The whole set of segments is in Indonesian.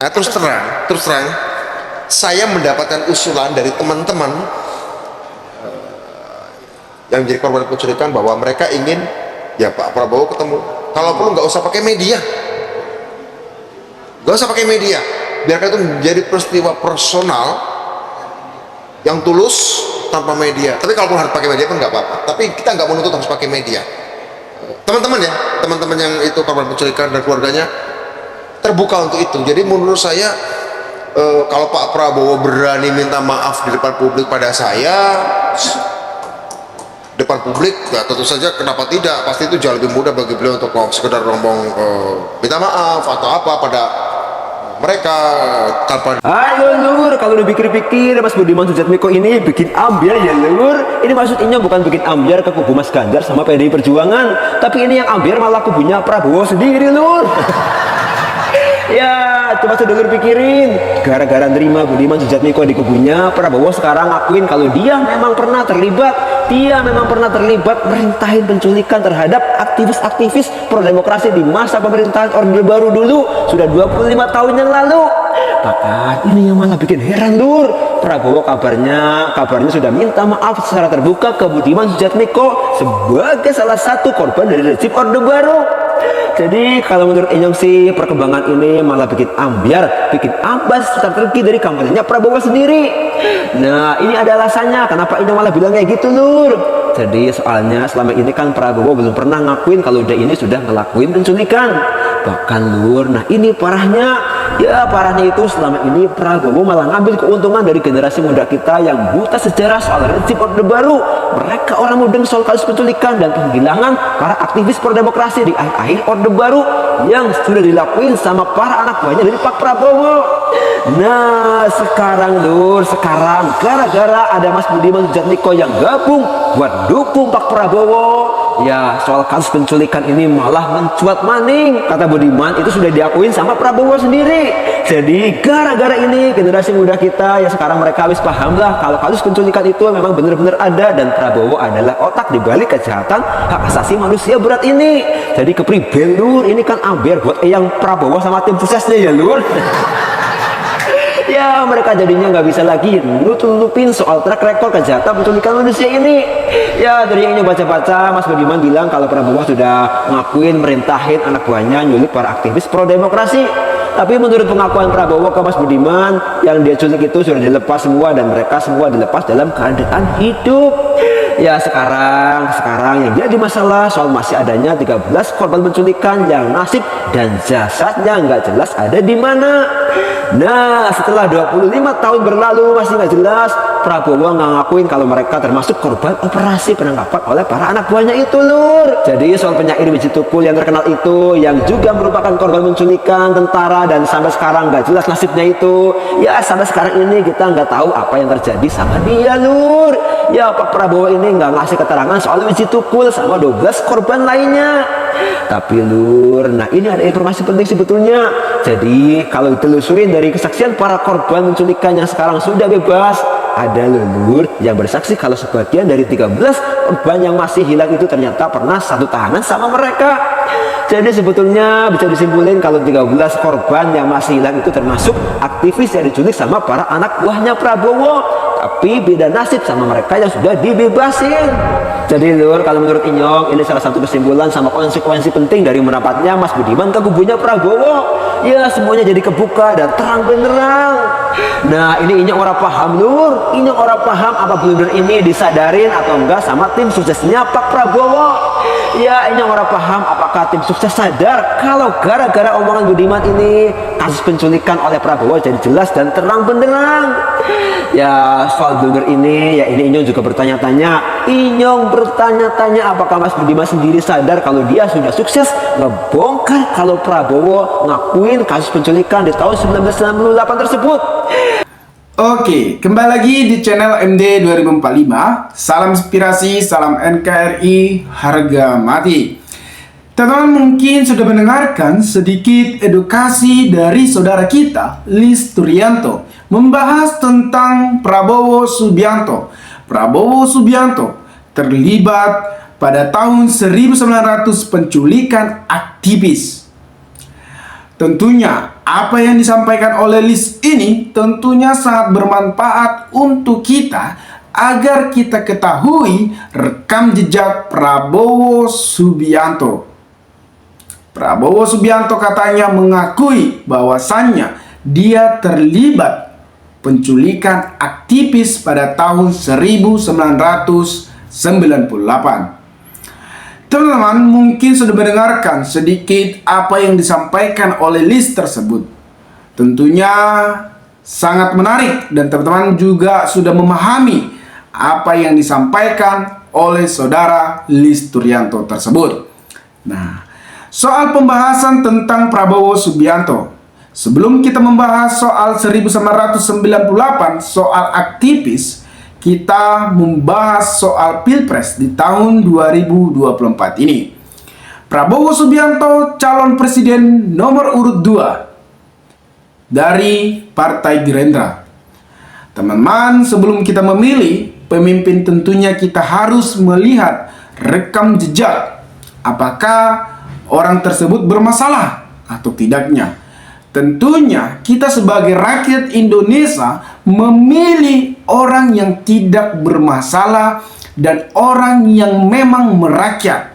Nah, terus terang, saya mendapatkan usulan dari teman-teman yang menjadi korban penculikan bahwa mereka ingin ya Pak Prabowo ketemu. Kalau perlu nggak usah pakai media, biarkan itu menjadi peristiwa personal yang tulus tanpa media. Tapi kalau harus pakai media pun nggak apa-apa. Tapi kita nggak menuntut harus pakai media. Teman-teman yang itu korban penculikan dan keluarganya terbuka untuk itu. Jadi menurut saya kalau Pak Prabowo berani minta maaf di depan publik pada saya, depan publik, ya tentu saja kenapa tidak, pasti itu jauh lebih mudah bagi beliau untuk sekedar ngomong minta maaf atau apa pada mereka tanpa. Ayo lur, kalau udah pikir-pikir Mas Budiman Sujatmiko ini bikin ambiar ya lur. Ini maksudnya bukan bikin ambiar ke kubu Mas Ganjar sama PDI Perjuangan, tapi ini yang ambiar malah kubunya Prabowo sendiri lur. Ya, coba sedulur pikirin, gara-gara nerima Budiman Sujatmiko di kubunya Prabowo sekarang ngakuin kalau dia memang pernah terlibat merintahin penculikan terhadap aktivis-aktivis pro demokrasi di masa pemerintahan Orde Baru dulu, sudah 25 tahun yang lalu. Bahkan ini yang malah bikin heran lur, Prabowo kabarnya sudah minta maaf secara terbuka ke Budiman Sujatmiko sebagai salah satu korban dari rezim Orde Baru. Jadi kalau menurut Inyong sih perkembangan ini malah bikin ambiar, bikin ambas strategi dari kampanyenya Prabowo sendiri. Nah ini ada alasannya kenapa Inyong malah bilang kayak gitu lur. Jadi soalnya selama ini kan Prabowo belum pernah ngakuin kalau dia ini sudah ngelakuin penculikan. Bahkan lur, nah ini parahnya itu selama ini Prabowo malah ngambil keuntungan dari generasi muda kita yang buta sejarah soal rezim Orde Baru. Mereka orang mudeng soal kasus penculikan dan penghilangan para aktivis pro demokrasi di akhir Orde Baru yang sudah dilakuin sama para anak buahnya dari Pak Prabowo. Nah sekarang gara-gara ada Mas Budiman Sujatmiko yang gabung buat dukung Pak Prabowo, ya soal kasus penculikan ini malah mencuat maning. Kata Budiman itu sudah diakuin sama Prabowo sendiri. Jadi gara-gara ini generasi muda kita ya sekarang mereka habis paham lah kalau kasus penculikan itu memang benar-benar ada dan Prabowo adalah otak dibalik kejahatan hak asasi manusia berat ini. Jadi kepriben lur, ini kan ambiar buat yang Prabowo sama tim suksesnya ya lur. Ya mereka jadinya nggak bisa lagi nutupin soal track record kejahatan penculikan manusia ini. Ya dari yang baca-baca Mas Budiman bilang kalau Prabowo sudah ngakuin merintahin anak buahnya nyulik para aktivis pro demokrasi. Tapi menurut pengakuan Prabowo ke Mas Budiman, yang dia culik itu sudah dilepas semua dan mereka semua dilepas dalam keadaan hidup. Ya sekarang yang jadi masalah soal masih adanya 13 korban penculikan yang nasib dan jasadnya nggak jelas ada di mana. Nah setelah 25 tahun berlalu masih nggak jelas, Prabowo nggak ngakuin kalau mereka termasuk korban operasi penangkapan oleh para anak buahnya itu lur. Jadi soal penyair biji tukul yang terkenal itu yang juga merupakan korban penculikan tentara dan sampai sekarang nggak jelas nasibnya itu. Ya sampai sekarang ini kita nggak tahu apa yang terjadi sama dia lur. Ya Pak Prabowo ini nggak ngasih keterangan soal biji tukul sama 12 korban lainnya. Tapi lur, nah ini ada informasi penting sebetulnya. Jadi kalau ditelusurin dari kesaksian para korban penculikan yang sekarang sudah bebas, ada lur yang bersaksi kalau sebagian dari 13 korban yang masih hilang itu ternyata pernah satu tahanan sama mereka. Jadi sebetulnya bisa disimpulin kalau 13 korban yang masih hilang itu termasuk aktivis yang diculik sama para anak buahnya Prabowo, tapi beda nasib sama mereka yang sudah dibebasin. Jadi lur, kalau menurut Inyong ini salah satu kesimpulan sama konsekuensi penting dari merapatnya Mas Budiman ke kubunya Prabowo. Ya semuanya jadi kebuka dan terang benderang. Nah ini Inyong orang paham lur, Inyong orang paham apa blunder ini disadarin atau enggak sama tim suksesnya Pak Prabowo. Ya Inyong orang paham apakah tim sukses sadar kalau gara-gara omongan Budiman ini kasus penculikan oleh Prabowo jadi jelas dan terang benderang. Ya soal blunder ini ya ini Inyong juga bertanya-tanya. Inyong bertanya-tanya apakah Mas Budiman sendiri sadar kalau dia sudah sukses ngebongkar kalau Prabowo ngakuin kasus penculikan di tahun 1998 tersebut. Oke, kembali lagi di channel MD 2045. Salam inspirasi, salam NKRI, harga mati. Teman-teman mungkin sudah mendengarkan sedikit edukasi dari saudara kita, Lis Turianto, membahas tentang Prabowo Subianto. Prabowo Subianto terlibat pada tahun 1900 penculikan aktivis. Tentunya apa yang disampaikan oleh list ini tentunya sangat bermanfaat untuk kita agar kita ketahui rekam jejak Prabowo Subianto. Prabowo Subianto katanya mengakui bahwasannya dia terlibat penculikan aktivis pada tahun 1998. Teman-teman mungkin sudah mendengarkan sedikit apa yang disampaikan oleh list tersebut. Tentunya sangat menarik dan teman-teman juga sudah memahami apa yang disampaikan oleh saudara List Turyanto tersebut. Nah, soal pembahasan tentang Prabowo Subianto. Sebelum kita membahas soal 1998, soal aktivis, kita membahas soal Pilpres di tahun 2024 ini. Prabowo Subianto calon presiden nomor urut 2 dari Partai Gerindra. Teman-teman, sebelum kita memilih pemimpin tentunya kita harus melihat rekam jejak. Apakah orang tersebut bermasalah atau tidaknya? Tentunya kita sebagai rakyat Indonesia memilih orang yang tidak bermasalah dan orang yang memang merakyat.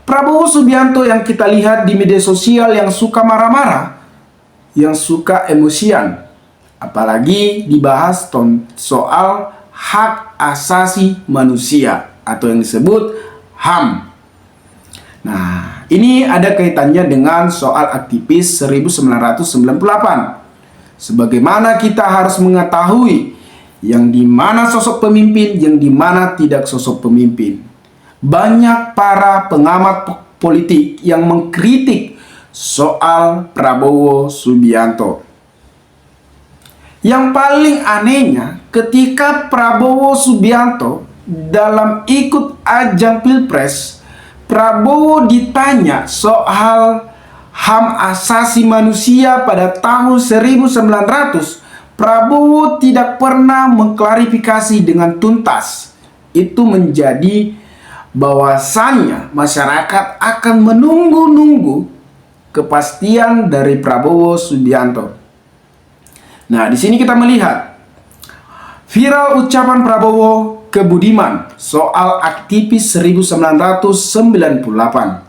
Prabowo Subianto yang kita lihat di media sosial yang suka marah-marah, yang suka emosian, apalagi dibahas soal hak asasi manusia atau yang disebut HAM. Nah, ini ada kaitannya dengan soal aktivis 1998. Sebagaimana kita harus mengetahui yang di mana sosok pemimpin, yang di mana tidak sosok pemimpin. Banyak para pengamat politik yang mengkritik soal Prabowo Subianto. Yang paling anehnya ketika Prabowo Subianto dalam ikut ajang Pilpres, Prabowo ditanya soal HAM asasi manusia pada tahun 1900, Prabowo tidak pernah mengklarifikasi dengan tuntas. Itu menjadi bahwasannya masyarakat akan menunggu-nunggu kepastian dari Prabowo Subianto. Nah, di sini kita melihat viral ucapan Prabowo ke Budiman soal aktivis 1998.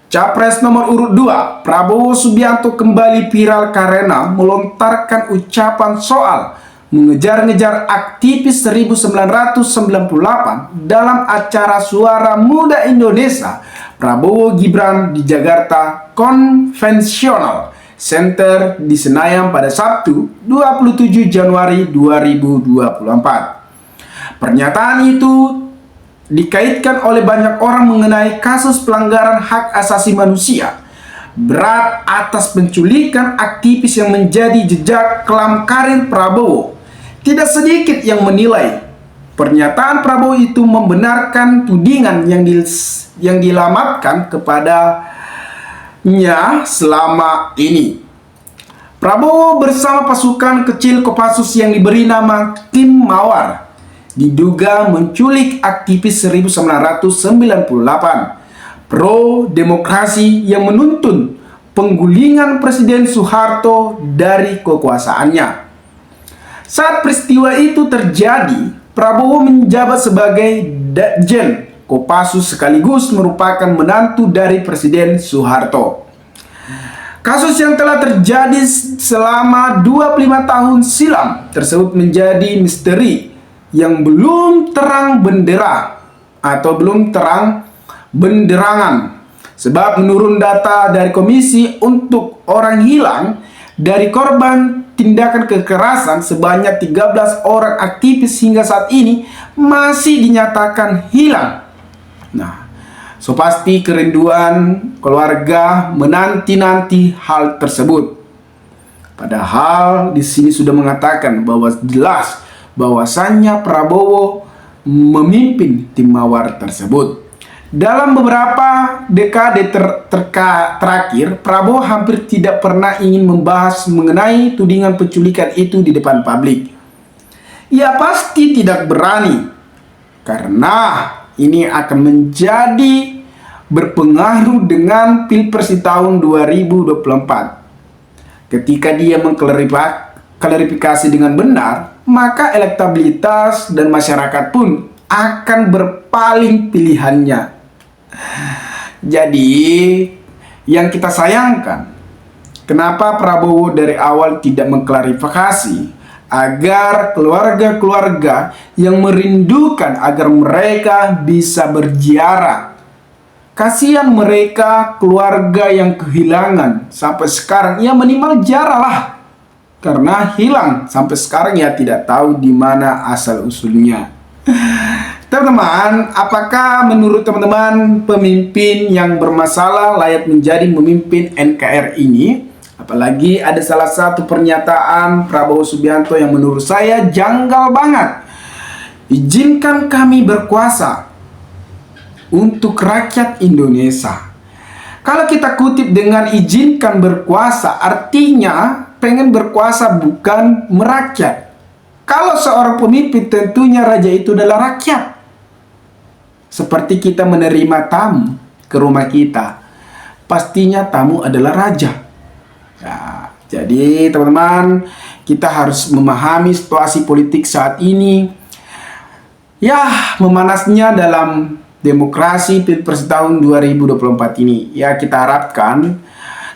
Capres nomor urut 2 Prabowo Subianto kembali viral karena melontarkan ucapan soal mengejar-ngejar aktivis 1998 dalam acara Suara Muda Indonesia Prabowo Gibran di Jakarta Conventional Center di Senayan pada Sabtu 27 Januari 2024. Pernyataan itu dikaitkan oleh banyak orang mengenai kasus pelanggaran hak asasi manusia berat atas penculikan aktivis yang menjadi jejak kelam karir Prabowo. Tidak sedikit yang menilai pernyataan Prabowo itu membenarkan tudingan yang dilamatkan kepadanya selama ini. Prabowo bersama pasukan kecil Kopassus yang diberi nama Tim Mawar diduga menculik aktivis 1998 pro demokrasi yang menuntun penggulingan Presiden Soeharto dari kekuasaannya. Saat peristiwa itu terjadi, Prabowo menjabat sebagai Ditjen Kopassus sekaligus merupakan menantu dari Presiden Soeharto. Kasus yang telah terjadi selama 25 tahun silam tersebut menjadi misteri yang belum terang bendera atau belum terang benderangan. Sebab menurut data dari Komisi untuk Orang Hilang, dari korban tindakan kekerasan sebanyak 13 orang aktivis hingga saat ini masih dinyatakan hilang. Nah, so pasti kerinduan keluarga menanti-nanti hal tersebut. Padahal di sini sudah mengatakan bahwa jelas bahwasannya Prabowo memimpin tim Mawar tersebut. Dalam beberapa dekade terakhir, Prabowo hampir tidak pernah ingin membahas mengenai tudingan penculikan itu di depan publik. Ia pasti tidak berani, karena ini akan menjadi berpengaruh dengan Pilpres di tahun 2024. Ketika dia mengklarifikasi dengan benar, maka elektabilitas dan masyarakat pun akan berpaling pilihannya. Jadi, yang kita sayangkan, kenapa Prabowo dari awal tidak mengklarifikasi agar keluarga-keluarga yang merindukan agar mereka bisa berziarah. Kasihan mereka, keluarga yang kehilangan sampai sekarang, ya minimal ziarah lah. Karena hilang sampai sekarang ya tidak tahu di mana asal usulnya. Teman-teman, apakah menurut teman-teman pemimpin yang bermasalah layak menjadi pemimpin NKRI ini? Apalagi ada salah satu pernyataan Prabowo Subianto yang menurut saya janggal banget. Izinkan kami berkuasa untuk rakyat Indonesia. Kalau kita kutip dengan izinkan berkuasa, artinya pengen berkuasa bukan merakyat. Kalau seorang pemimpin tentunya raja itu adalah rakyat. Seperti kita menerima tamu ke rumah kita, pastinya tamu adalah raja. Ya, jadi teman-teman, kita harus memahami situasi politik saat ini. Ya, memanasnya dalam demokrasi Pilpres tahun 2024 ini. Ya, kita harapkan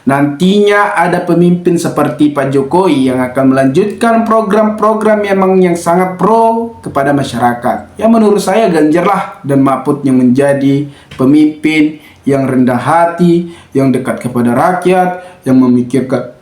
nantinya ada pemimpin seperti Pak Jokowi yang akan melanjutkan program-program yang sangat pro kepada masyarakat. Ya, menurut saya Ganjar lah dan Mahfud yang menjadi pemimpin yang rendah hati, yang dekat kepada rakyat, yang memikirkan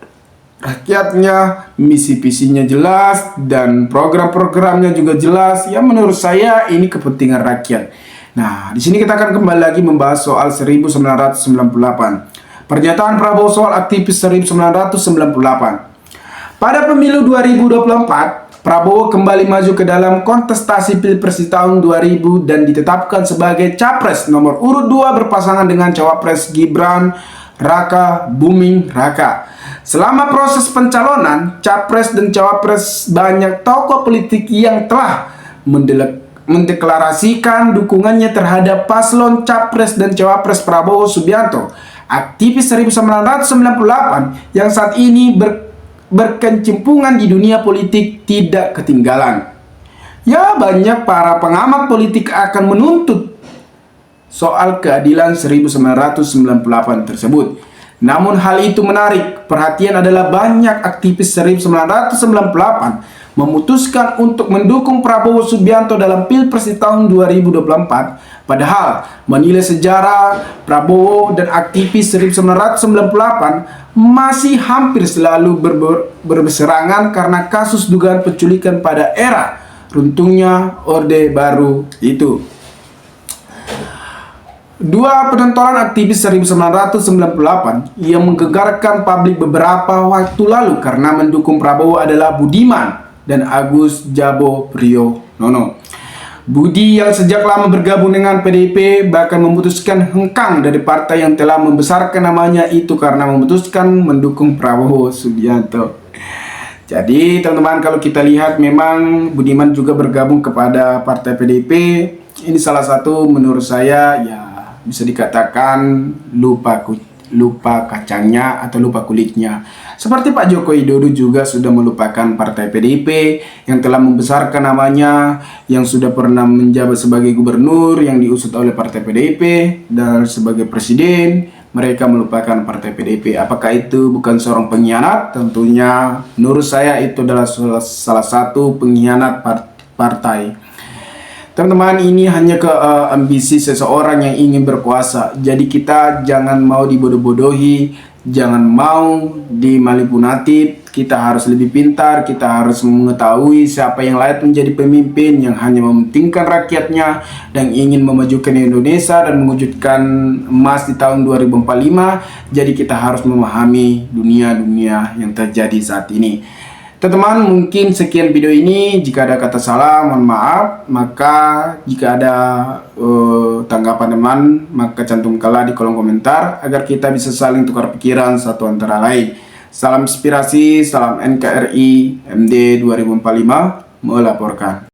rakyatnya, misi-visinya jelas, dan program-programnya juga jelas. Ya, menurut saya ini kepentingan rakyat. Nah, di sini kita akan kembali lagi membahas soal 1998. Pernyataan Prabowo soal aktivis 1998. Pada pemilu 2024, Prabowo kembali maju ke dalam kontestasi Pilpres di tahun 2000 dan ditetapkan sebagai Capres nomor urut 2 berpasangan dengan Cawapres Gibran Raka Buming Raka. Selama proses pencalonan, Capres dan Cawapres banyak tokoh politik yang telah mendeklarasikan dukungannya terhadap paslon Capres dan Cawapres Prabowo Subianto. Aktivis 1998 yang saat ini berkecimpungan di dunia politik tidak ketinggalan. Ya, banyak para pengamat politik akan menuntut soal keadilan 1998 tersebut. Namun hal itu menarik perhatian adalah banyak aktivis 1998 memutuskan untuk mendukung Prabowo Subianto dalam Pilpres di tahun 2024. Padahal menilai sejarah Prabowo dan aktivis 1998 masih hampir selalu berseberangan karena kasus dugaan penculikan pada era runtuhnya Orde Baru itu. Dua penontonan aktivis 1998 yang menggegarkan publik beberapa waktu lalu karena mendukung Prabowo adalah Budiman dan Agus Jabo Priyono. Budi yang sejak lama bergabung dengan PDIP bahkan memutuskan hengkang dari partai yang telah membesarkan namanya itu karena memutuskan mendukung Prabowo Subianto. Jadi teman-teman, kalau kita lihat memang Budiman juga bergabung kepada partai PDIP. Ini salah satu menurut saya ya bisa dikatakan lupa kacangnya atau lupa kulitnya. Seperti Pak Joko Widodo juga sudah melupakan partai PDIP yang telah membesarkan namanya, yang sudah pernah menjabat sebagai gubernur yang diusut oleh partai PDIP dan sebagai presiden. Mereka melupakan partai PDIP. Apakah itu bukan seorang pengkhianat? Tentunya menurut saya itu adalah salah satu pengkhianat partai. Teman-teman, ini hanya ambisi seseorang yang ingin berkuasa. Jadi kita jangan mau dibodoh-bodohi, jangan mau dimanipulatif. Kita harus lebih pintar, kita harus mengetahui siapa yang layak menjadi pemimpin yang hanya mementingkan rakyatnya dan ingin memajukan Indonesia dan mewujudkan emas di tahun 2045. Jadi kita harus memahami dunia-dunia yang terjadi saat ini. Teman-teman, mungkin sekian video ini. Jika ada kata salah, mohon maaf. Maka jika ada tanggapan teman, maka cantumkanlah di kolom komentar agar kita bisa saling tukar pikiran satu antara lain. Salam inspirasi, salam NKRI MD 2045 melaporkan.